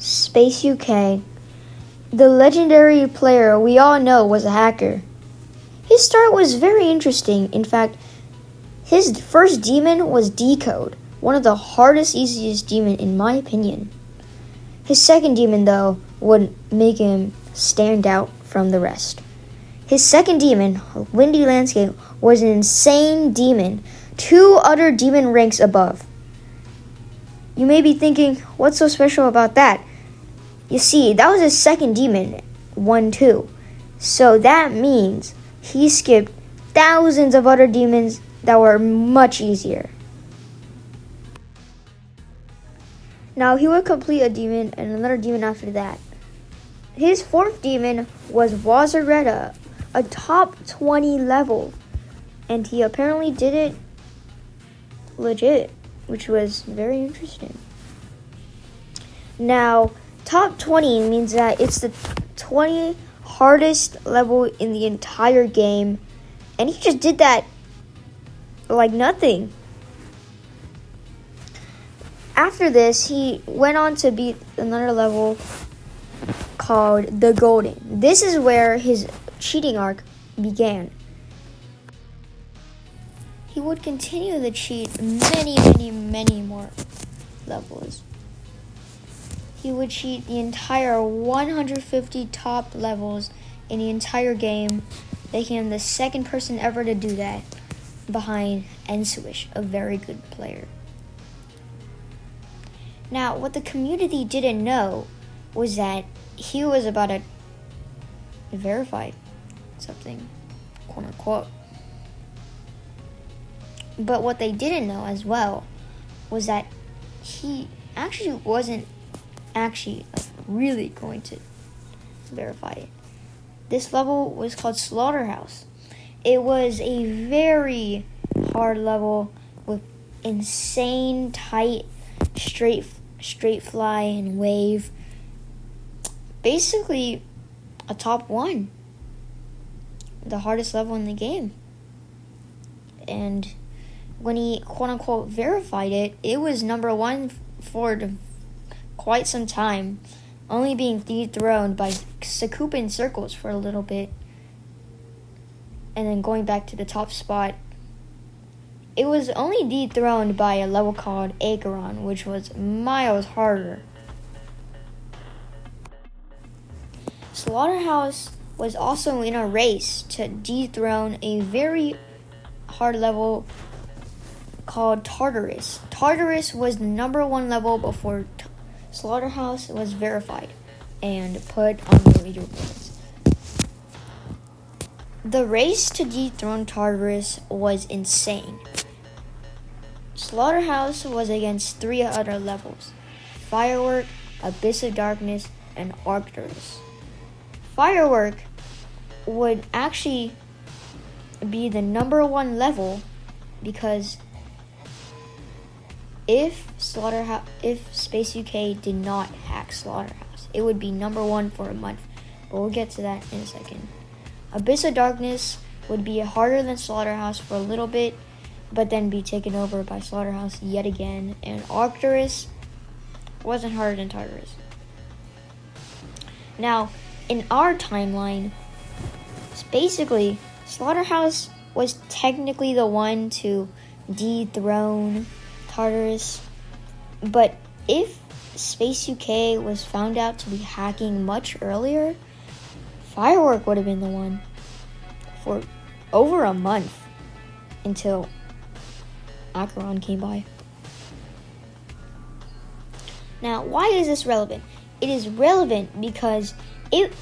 SpaceUK, the legendary player we all know was a hacker. His start was very interesting. In fact, his first demon was Decode, one of the hardest, easiest demon in my opinion. His second demon, though, would make him stand out from the rest. His second demon, Windy Landscape, was an insane demon, 2 other demon ranks above. You may be thinking, what's so special about that? You see, that was his second demon, 1-2. So that means he skipped thousands of other demons that were much easier. Now he would complete a demon and another demon after that. His fourth demon was Wazaretta, a top 20 level. And he apparently did it legit, which was very interesting. Now, top 20 means that it's the 20 hardest level in the entire game. And he just did that like nothing. After this, he went on to beat another level called the Golden. This is where his cheating arc began. He would continue to cheat many more levels. He would cheat the entire 150 top levels in the entire game, making him the second person ever to do that, behind Enswish, a very good player. Now, what the community didn't know was that he was about to verify something, quote unquote. But what they didn't know as well was that he actually wasn't really going to verify it. This level was called Slaughterhouse. It was a very hard level with insane tight straight fly and wave. Basically a top 1. The hardest level in the game. And when he quote unquote verified it, it was number 1 for quite some time, only being dethroned by Sakupin Circles for a little bit, and then going back to the top spot. It was only dethroned by a level called Acheron, which was miles harder. Slaughterhouse was also in a race to dethrone a very hard level called Tartarus. Tartarus was the number 1 level before Slaughterhouse was verified and put on the leaderboards. The race to dethrone Tartarus was insane. Slaughterhouse was against 3 other levels: Firework, Abyss of Darkness, and Arcturus. Firework would actually be the number 1 level because if SpaceUK did not hack Slaughterhouse, it would be number 1 for a month. But we'll get to that in a second. Abyss of Darkness would be harder than Slaughterhouse for a little bit, but then be taken over by Slaughterhouse yet again. And Arcturus wasn't harder than Tartarus. Now, in our timeline, basically, Slaughterhouse was technically the one to dethrone Tartarus. But if SpaceUK was found out to be hacking much earlier, Firework would have been the one for over a month until Acheron came by. Now, why is this relevant? It is relevant because if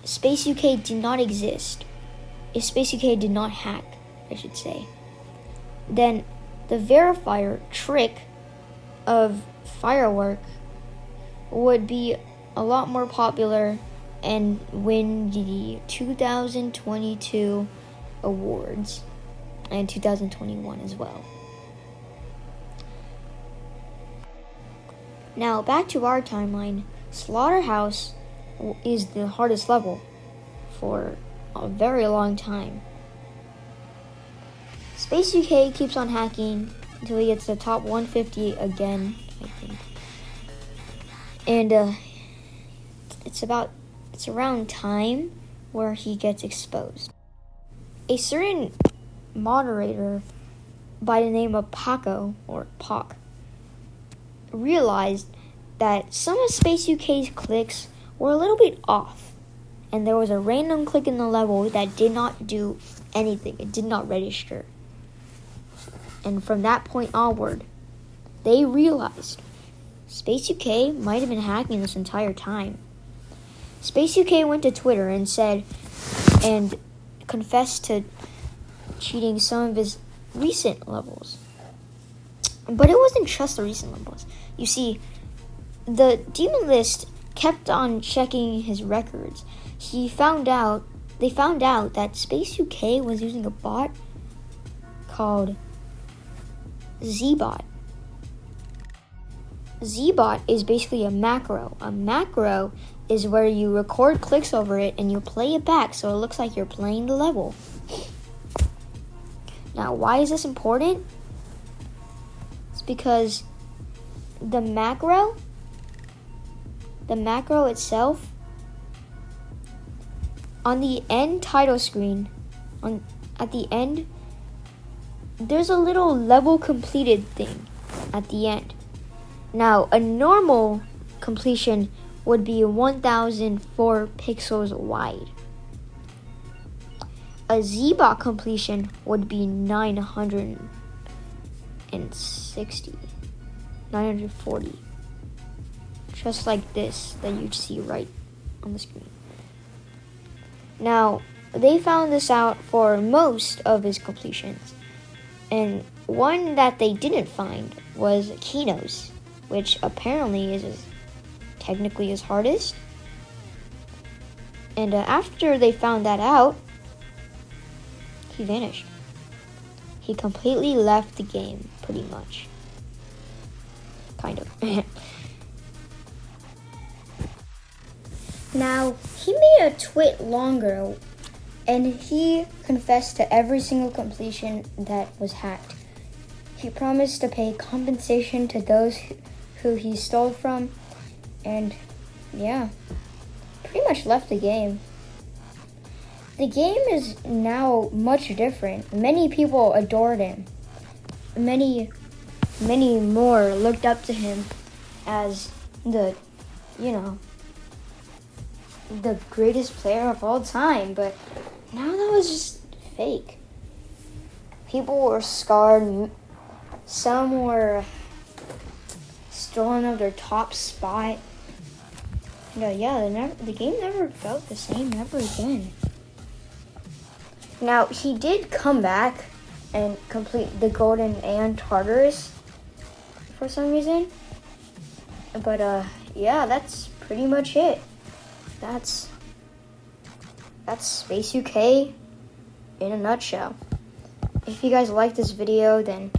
SpaceUK did not exist, if SpaceUK did not hack, I should say, then the verifier trick of Firework would be a lot more popular and win the 2022 awards and 2021 as well. Now, back to our timeline. Slaughterhouse is the hardest level for a very long time. SpaceUK keeps on hacking until he gets the top 150 again, I think. And it's around time where he gets exposed. A certain moderator by the name of Paco, or Poc, realized that some of SpaceUK's clicks were a little bit off, and there was a random click in the level that did not do anything. It did not register. And from that point onward, they realized SpaceUK might have been hacking this entire time. SpaceUK went to Twitter and confessed to cheating some of his recent levels. But it wasn't just the recent levels. You see, the Demon List kept on checking his records. They found out that SpaceUK was using a bot called Zbot. Zbot is basically a macro. A macro is where you record clicks over it and you play it back so it looks like you're playing the level. Now, why is this important? It's because the macro itself, on the end title screen, at the end, there's a little level completed thing at the end. Now, a normal completion would be 1004 pixels wide. A Zbot completion would be 940. Just like this that you see right on the screen. Now, they found this out for most of his completions. And one that they didn't find was Kino's, which apparently is technically his hardest. And after they found that out, he vanished. He completely left the game, pretty much. Kind of. Now, he made a tweet longer, and he confessed to every single completion that was hacked. He promised to pay compensation to those who he stole from, and yeah, pretty much left the game. The game is now much different. Many people adored him. Many more looked up to him as the greatest player of all time, but now that was just fake. People were scarred. Some were stolen of their top spot. The game never felt the same ever again. Now, he did come back and complete the Golden and Tartarus for some reason. But, that's pretty much it. That's SpaceUK in a nutshell. If you guys like this video, then